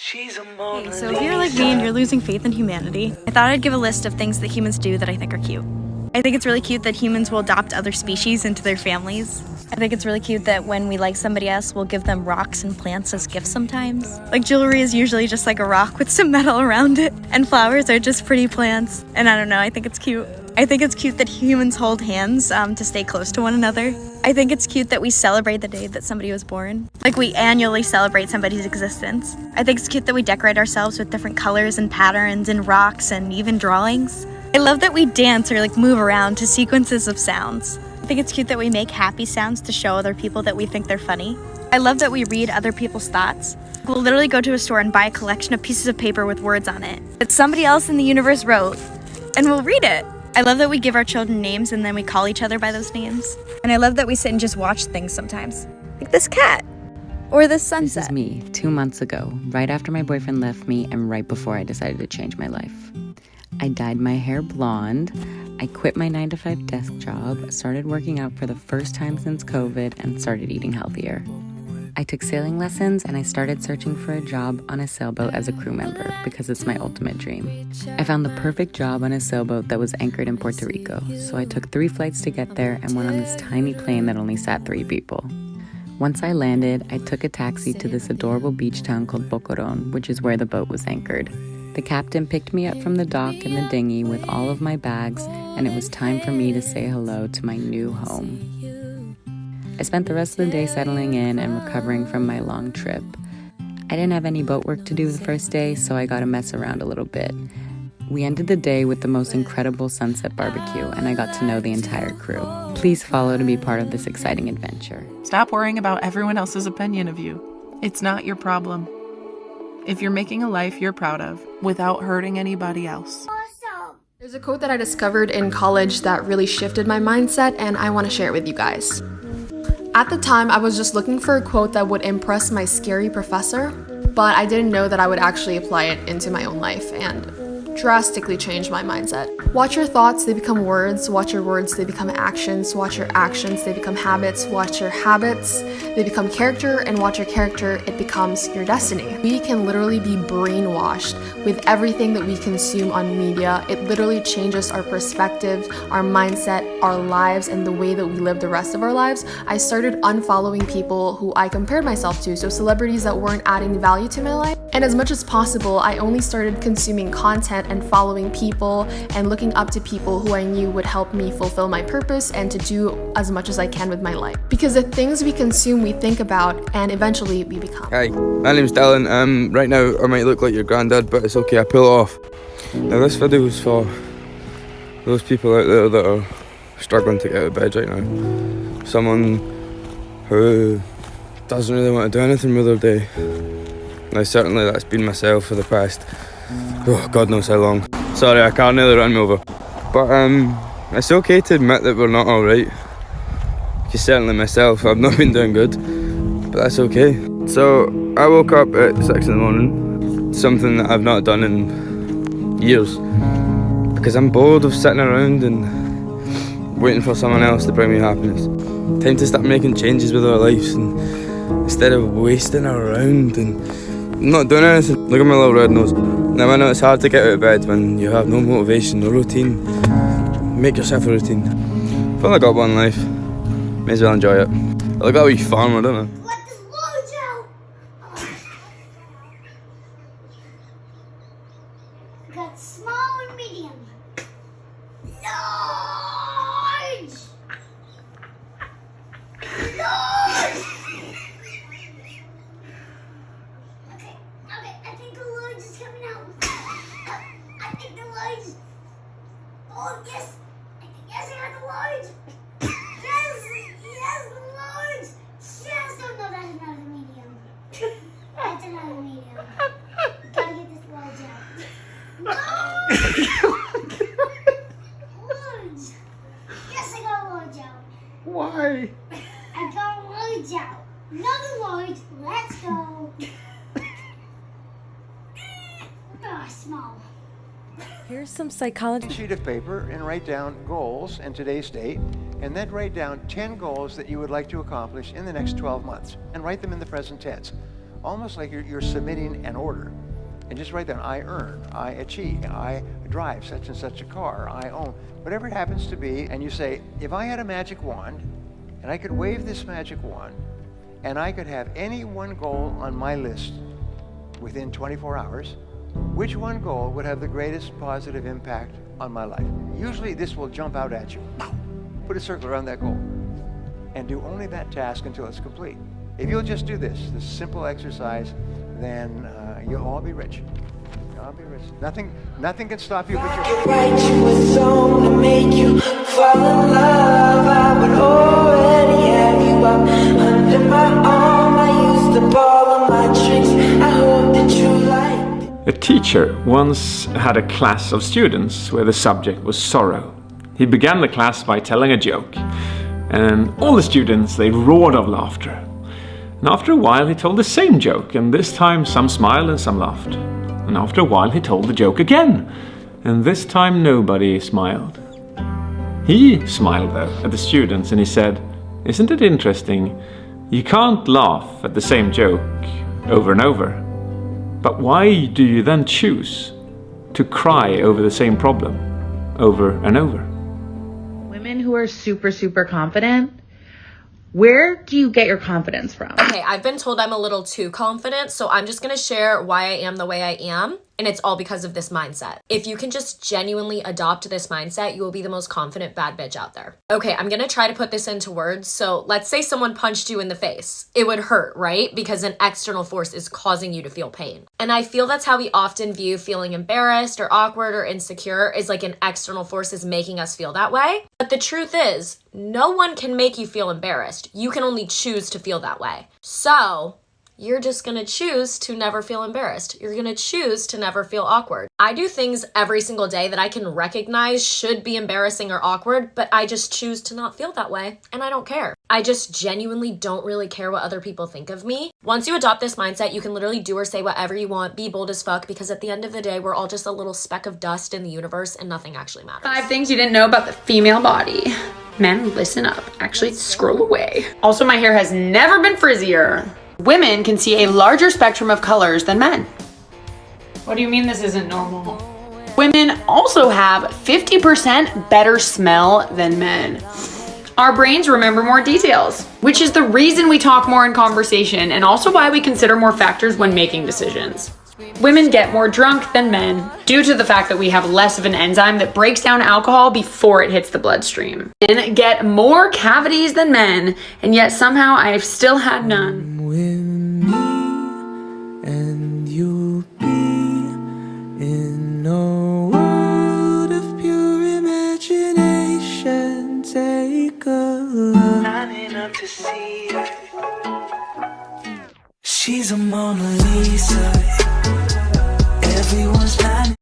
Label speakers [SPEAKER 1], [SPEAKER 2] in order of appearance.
[SPEAKER 1] Hey, so if you're like me and you're losing faith in humanity, I thought I'd give a list of things that humans do that I think are cute. I think it's really cute that humans will adopt other species into their families. I think it's really cute that when we like somebody else, we'll give them rocks and plants as gifts sometimes. Like jewelry is usually just like a rock with some metal around it, and flowers are just pretty plants. And I don't know, I think it's cute. I think it's cute that humans hold hands to stay close to one another. I think it's cute that we celebrate the day that somebody was born. Like we annually celebrate somebody's existence. I think it's cute that we decorate ourselves with different colors and patterns and rocks and even drawings. I love that we dance or like move around to sequences of sounds. I think it's cute that we make happy sounds to show other people that we think they're funny. I love that we read other people's thoughts. We'll literally go to a store and buy a collection of pieces of paper with words on it that somebody else in the universe wrote, and we'll read it. I love that we give our children names and then we call each other by those names. And I love that we sit and just watch things sometimes. Like this cat. Or this sunset.
[SPEAKER 2] This is me 2 months ago, right after my boyfriend left me and right before I decided to change my life. I dyed my hair blonde, I quit my 9-to-5 desk job, started working out for the first time since COVID, and started eating healthier. I took sailing lessons and I started searching for a job on a sailboat as a crew member because it's my ultimate dream. I found the perfect job on a sailboat that was anchored in Puerto Rico, so I took 3 flights to get there and went on this tiny plane that only sat 3 people. Once I landed, I took a taxi to this adorable beach town called Boquerón, which is where the boat was anchored. The captain picked me up from the dock in the dinghy with all of my bags, and it was time for me to say hello to my new home. I spent the rest of the day settling in and recovering from my long trip. I didn't have any boat work to do the first day, so I got to mess around a little bit. We ended the day with the most incredible sunset barbecue, and I got to know the entire crew. Please follow to be part of this exciting adventure.
[SPEAKER 3] Stop worrying about everyone else's opinion of you. It's not your problem. If you're making a life you're proud of without hurting anybody else.
[SPEAKER 4] There's a quote that I discovered in college that really shifted my mindset, and I want to share it with you guys. At the time, I was just looking for a quote that would impress my scary professor, but I didn't know that I would actually apply it into my own life and drastically change my mindset. Watch your thoughts, they become words. Watch your words, they become actions. Watch your actions, they become habits. Watch your habits, they become character. And watch your character, it becomes your destiny. We can literally be brainwashed with everything that we consume on media. It literally changes our perspective, our mindset, our lives, and the way that we live the rest of our lives. I started unfollowing people who I compared myself to, so celebrities that weren't adding value to my life. And as much as possible, I only started consuming content and following people and looking up to people who I knew would help me fulfill my purpose and to do as much as I can with my life. Because the things we consume, we think about, and eventually we become.
[SPEAKER 5] Hi, my name's Dylan. Right now I might look like your granddad, but it's okay, I pull it off. Now this video is for those people out there that are struggling to get out of bed right now. Someone who doesn't really want to do anything with their day. Now certainly that's been myself for the past, God knows how long. Sorry, I can't really run me over. But it's okay to admit that we're not alright. Because certainly myself, I've not been doing good, but that's okay. So I woke up at 6 in the morning, something that I've not done in years. Because I'm bored of sitting around and waiting for someone else to bring me happiness. Time to start making changes with our lives and instead of wasting around and not doing anything. Look at my little red nose. Now I know it's hard to get out of bed when you have no motivation, no routine. Make yourself a routine. I've only got one life. May as well enjoy it. I look like a wee farmer, don't I?
[SPEAKER 6] Let this load out! I got small and medium. Large! Large! Okay, I think the large is coming out. I think the large. Oh, yes! Yes, I got the large! Yes, the large! Yes! Oh, no, that's another medium. That's another medium. Gotta get this large out. Large! Yes, I got a large out.
[SPEAKER 5] Why?
[SPEAKER 6] I got a large out. Another large. Let's go. Small.
[SPEAKER 7] Here's some psychology.
[SPEAKER 8] Sheet of paper and write down goals in today's date, and then write down 10 goals that you would like to accomplish in the next 12 months, and write them in the present tense. almost like you're submitting an order. And just write down, I earn, I achieve, I drive such and such a car, I own, whatever it happens to be. And you say, if I had a magic wand, and I could wave this magic wand, and I could have any one goal on my list within 24 hours, which one goal would have the greatest positive impact on my life? Usually this will jump out at you. Put a circle around that goal and do only that task until it's complete. If you'll just do this simple exercise, then you'll all be rich. You'll all be rich. Nothing can stop you but your...
[SPEAKER 9] Write you a song to make you fall in love. I would already have you up under my arm. I used up all of my tricks. I hope that you like.
[SPEAKER 10] A teacher once had a class of students where the subject was sorrow. He began the class by telling a joke, and all the students, they roared of laughter. And after a while he told the same joke, and this time some smiled and some laughed. And after a while he told the joke again, and this time nobody smiled. He smiled though at the students, and he said, "Isn't it interesting? You can't laugh at the same joke over and over. But why do you then choose to cry over the same problem over and over?"
[SPEAKER 11] Women who are super confident, where do you get your confidence from?
[SPEAKER 4] Okay, I've been told I'm a little too confident, so I'm just gonna share why I am the way I am, and it's all because of this mindset. If you can just genuinely adopt this mindset, you will be the most confident bad bitch out there. Okay, I'm gonna try to put this into words. So let's say someone punched you in the face. It would hurt, right? Because an external force is causing you to feel pain. And I feel that's how we often view feeling embarrassed or awkward or insecure, is like an external force is making us feel that way. But the truth is, no one can make you feel embarrassed. You can only choose to feel that way. So you're just gonna choose to never feel embarrassed. You're gonna choose to never feel awkward. I do things every single day that I can recognize should be embarrassing or awkward, but I just choose to not feel that way, and I don't care. I just genuinely don't really care what other people think of me. Once you adopt this mindset, you can literally do or say whatever you want, be bold as fuck, because at the end of the day, we're all just a little speck of dust in the universe and nothing actually matters.
[SPEAKER 12] 5 things you didn't know about the female body. Men, listen up. Actually, scroll away. Also, my hair has never been frizzier. Women can see a larger spectrum of colors than men. What do you mean this isn't normal? Women also have 50% better smell than men. Our brains remember more details, which is the reason we talk more in conversation and also why we consider more factors when making decisions. Women get more drunk than men due to the fact that we have less of an enzyme that breaks down alcohol before it hits the bloodstream. Men get more cavities than men, and yet somehow I've still had none.
[SPEAKER 9] With me, and you'll be in a world of pure imagination. Take a look. Lining up to see her. She's a Mona Lisa. Everyone's lining